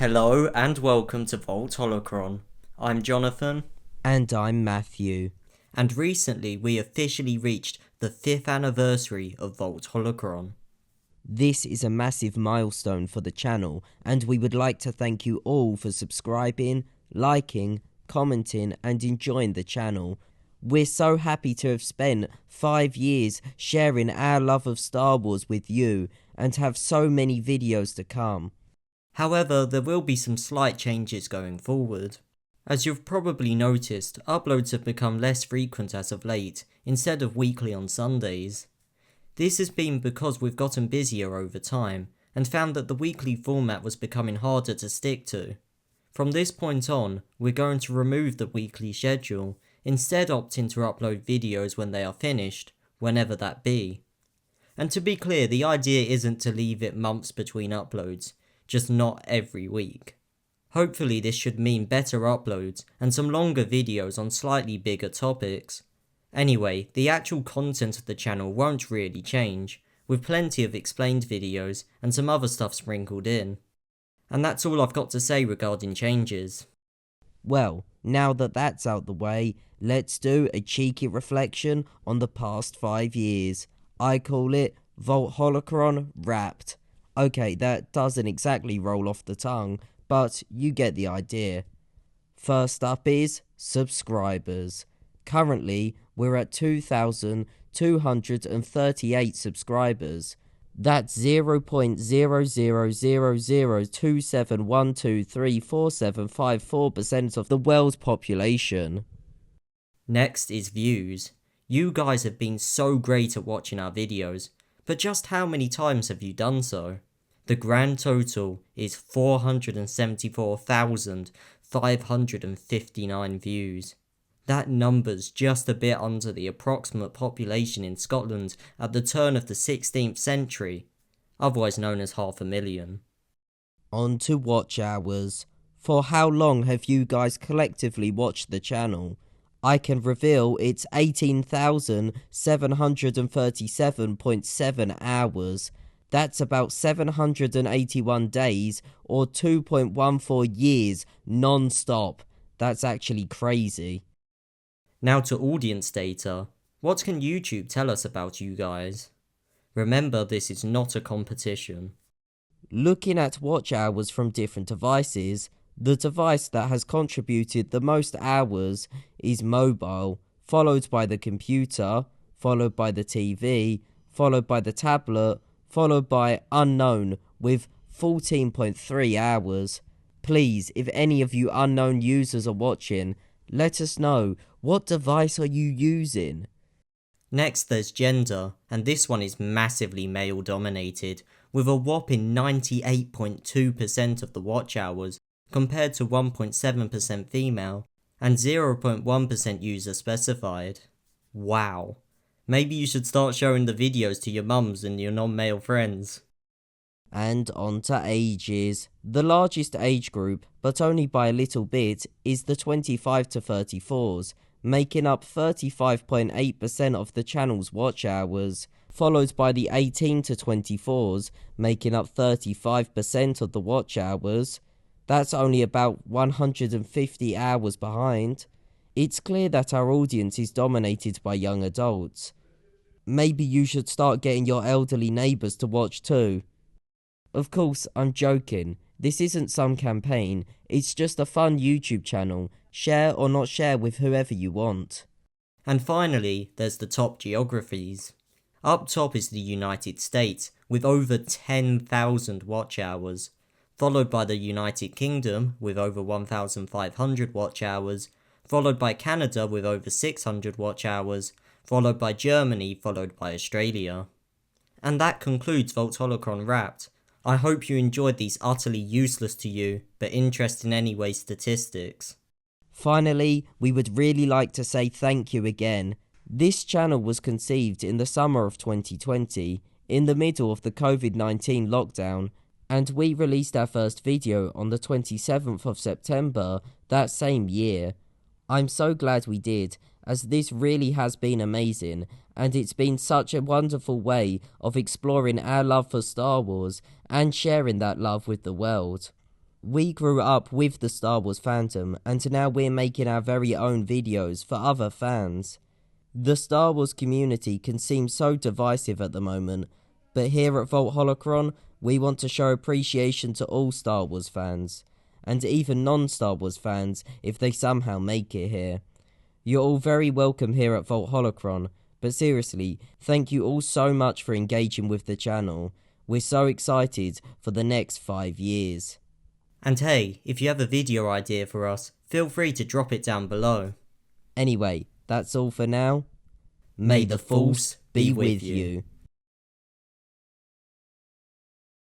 Hello and welcome to Vault Holocron. I'm Jonathan. And I'm Matthew. And recently we officially reached the 5th anniversary of Vault Holocron. This is a massive milestone for the channel, and we would like to thank you all for subscribing, liking, commenting and enjoying the channel. We're so happy to have spent 5 years sharing our love of Star Wars with you and have so many videos to come. However, there will be some slight changes going forward. As you've probably noticed, uploads have become less frequent as of late, instead of weekly on Sundays. This has been because we've gotten busier over time, and found that the weekly format was becoming harder to stick to. From this point on, we're going to remove the weekly schedule, instead opting to upload videos when they are finished, whenever that be. And to be clear, the idea isn't to leave it months between uploads, just not every week. Hopefully this should mean better uploads and some longer videos on slightly bigger topics. Anyway, the actual content of the channel won't really change, with plenty of explained videos and some other stuff sprinkled in. And that's all I've got to say regarding changes. Well, now that that's out the way, let's do a cheeky reflection on the past 5 years. I call it Vault Holocron Wrapped. Okay, that doesn't exactly roll off the tongue, but you get the idea. First up is subscribers. Currently, we're at 2,238 subscribers. That's 0.000027123474% of the world's population. Next is views. You guys have been so great at watching our videos, but just how many times have you done so? The grand total is 474,559 views. That number's just a bit under the approximate population in Scotland at the turn of the 16th century, otherwise known as 500,000. On to watch hours. For how long have you guys collectively watched the channel? I can reveal it's 18,737.7 hours. That's about 781 days or 2.14 years non-stop. That's actually crazy. Now to audience data. What can YouTube tell us about you guys? Remember, this is not a competition. Looking at watch hours from different devices, the device that has contributed the most hours is mobile, followed by the computer, followed by the TV, followed by the tablet, followed by unknown with 14.3 hours. Please, if any of you unknown users are watching, let us know, what device are you using? Next there's gender, and this one is massively male dominated, with a whopping 98.2% of the watch hours, compared to 1.7% female, and 0.1% user specified. Wow. Maybe you should start showing the videos to your mums and your non-male friends. And on to ages. The largest age group, but only by a little bit, is the 25 to 34s, making up 35.8% of the channel's watch hours, followed by the 18 to 24s, making up 35% of the watch hours. That's only about 150 hours behind. It's clear that our audience is dominated by young adults. Maybe you should start getting your elderly neighbours to watch too. Of course, I'm joking. This isn't some campaign, it's just a fun YouTube channel. Share or not share with whoever you want. And finally, there's the top geographies. Up top is the United States, with over 10,000 watch hours, followed by the United Kingdom with over 1,500 watch hours, followed by Canada with over 600 watch hours, followed by Germany, followed by Australia. And that concludes Vault Holocron Wrapped. I hope you enjoyed these utterly useless to you, but interesting anyway statistics. Finally, we would really like to say thank you again. This channel was conceived in the summer of 2020, in the middle of the COVID-19 lockdown, and we released our first video on the 27th of September that same year. I'm so glad we did, as this really has been amazing, and it's been such a wonderful way of exploring our love for Star Wars and sharing that love with the world. We grew up with the Star Wars fandom, and now we're making our very own videos for other fans. The Star Wars community can seem so divisive at the moment, but here at Vault Holocron, we want to show appreciation to all Star Wars fans, and even non-Star Wars fans if they somehow make it here. You're all very welcome here at Vault Holocron, but seriously, thank you all so much for engaging with the channel. We're so excited for the next 5 years. And hey, if you have a video idea for us, feel free to drop it down below. Anyway, that's all for now. May the Force be with you.